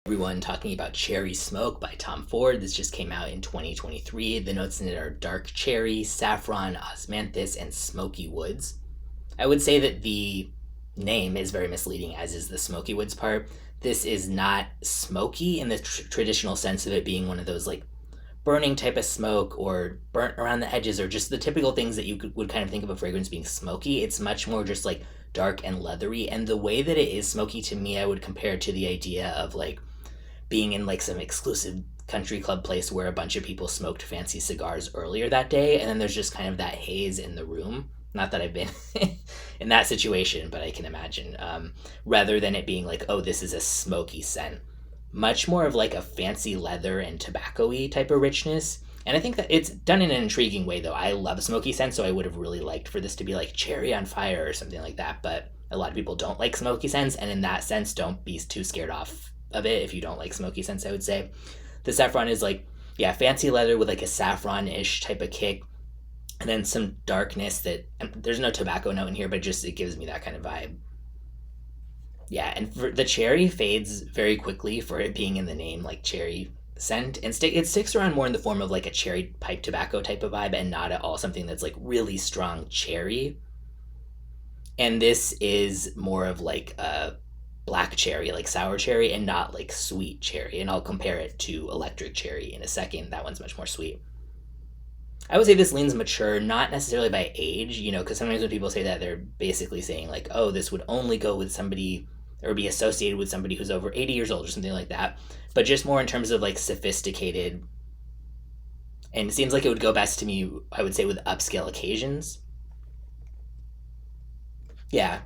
Everyone talking about Cherry Smoke by Tom Ford. This just came out in 2023. The notes in it are dark cherry, saffron, osmanthus, and smoky woods. I would say that the name is very misleading, as is the smoky woods part. This is not smoky in the traditional sense of it being one of those like burning type of smoke or burnt around the edges or just the typical things that would kind of think of a fragrance being smoky. It's much more just like dark and leathery. And the way that it is smoky to me, I would compare it to the idea of like being in like some exclusive country club place where a bunch of people smoked fancy cigars earlier that day, and then there's just kind of that haze in the room. Not that I've been in that situation, but I can imagine. Rather than it being like, oh, this is a smoky scent, much more of like a fancy leather and tobacco-y type of richness. And I think that it's done in an intriguing way, though. I love smoky scents, so I would have really liked for this to be like cherry on fire or something like that. But a lot of people don't like smoky scents, and in that sense, don't be too scared off of it if you don't like smoky scents, I would say. The saffron is like, yeah, fancy leather with like a saffron-ish type of kick, and then some darkness that there's no tobacco note in here, but just it gives me that kind of vibe. Yeah, and for the cherry fades very quickly for it being in the name, like cherry scent, and it sticks around more in the form of like a cherry pipe tobacco type of vibe, and not at all something that's like really strong cherry. And this is more of like a black cherry, like sour cherry, and not like sweet cherry. And I'll compare it to electric cherry in a second. That one's much more sweet. I would say this leans mature, not necessarily by age, because sometimes when people say that, they're basically saying like, oh, this would only go with somebody or be associated with somebody who's over 80 years old or something like that. But just more in terms of like sophisticated. And it seems like it would go best to me, I would say, with upscale occasions. Yeah.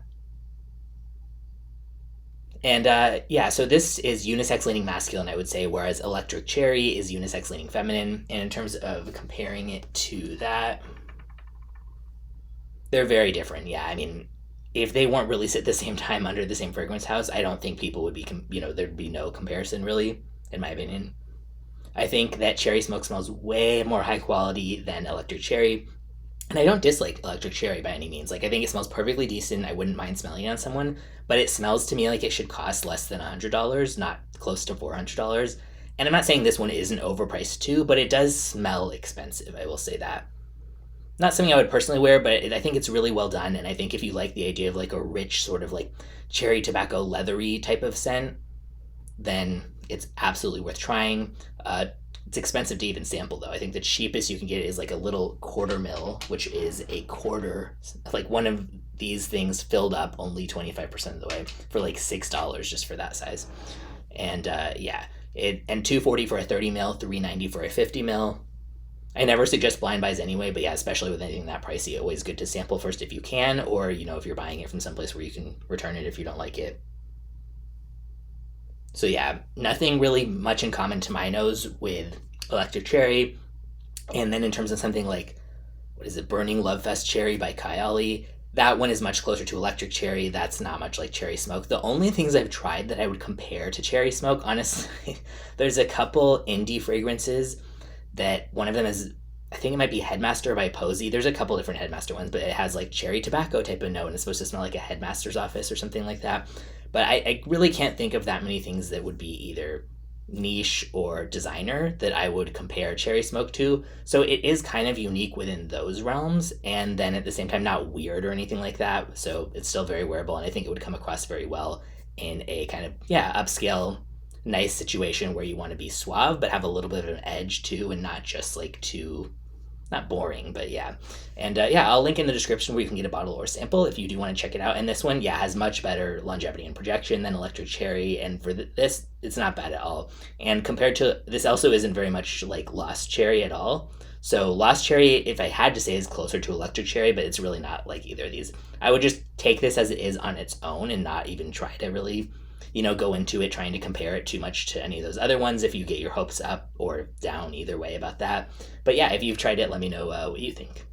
And yeah, so this is unisex leaning masculine, I would say, whereas electric cherry is unisex leaning feminine. And in terms of comparing it to that, they're very different. Yeah, I mean, if they weren't released at the same time under the same fragrance house, I don't think people would be, there'd be no comparison really, in my opinion. I think that cherry smoke smells way more high quality than electric cherry. And I don't dislike electric cherry by any means. Like, I think it smells perfectly decent. I wouldn't mind smelling it on someone, but it smells to me like it should cost less than $100, not close to $400. And I'm not saying this one isn't overpriced too, but it does smell expensive. I will say that. Not something I would personally wear, but I think it's really well done. And I think if you like the idea of like a rich sort of like cherry tobacco leathery type of scent, then it's absolutely worth trying. It's expensive to even sample, though. I think the cheapest you can get is like a little quarter mil, which is a quarter, like one of these things filled up only 25% of the way for like $6 just for that size. And yeah, and $240 for a 30 mil, $390 for a 50 mil. I never suggest blind buys anyway, but yeah, especially with anything that pricey, always good to sample first if you can, or if you're buying it from someplace where you can return it if you don't like it. So yeah, nothing really much in common to my nose with electric cherry. And then in terms of something like, what is it, Burning Love Fest Cherry by Kayali, that one is much closer to electric cherry. That's not much like cherry smoke. The only things I've tried that I would compare to cherry smoke, honestly, there's a couple indie fragrances that one of them is, I think it might be Headmaster by Posey. There's a couple different Headmaster ones, but it has like cherry tobacco type of note, and it's supposed to smell like a headmaster's office or something like that. But I really can't think of that many things that would be either niche or designer that I would compare cherry smoke to. So it is kind of unique within those realms, and then at the same time not weird or anything like that. So it's still very wearable, and I think it would come across very well in a kind of, yeah, upscale, nice situation where you want to be suave but have a little bit of an edge too, and not just like too, not boring, but yeah. And yeah, I'll link in the description where you can get a bottle or sample if you do want to check it out. And this one, yeah, has much better longevity and projection than electric cherry, and for this, it's not bad at all. And compared to this, also isn't very much like Lost Cherry at all. So Lost Cherry, if I had to say, is closer to electric cherry, but it's really not like either of these. I would just take this as it is on its own and not even try to really go into it trying to compare it too much to any of those other ones if you get your hopes up or down either way about that. But yeah, if you've tried it, let me know what you think.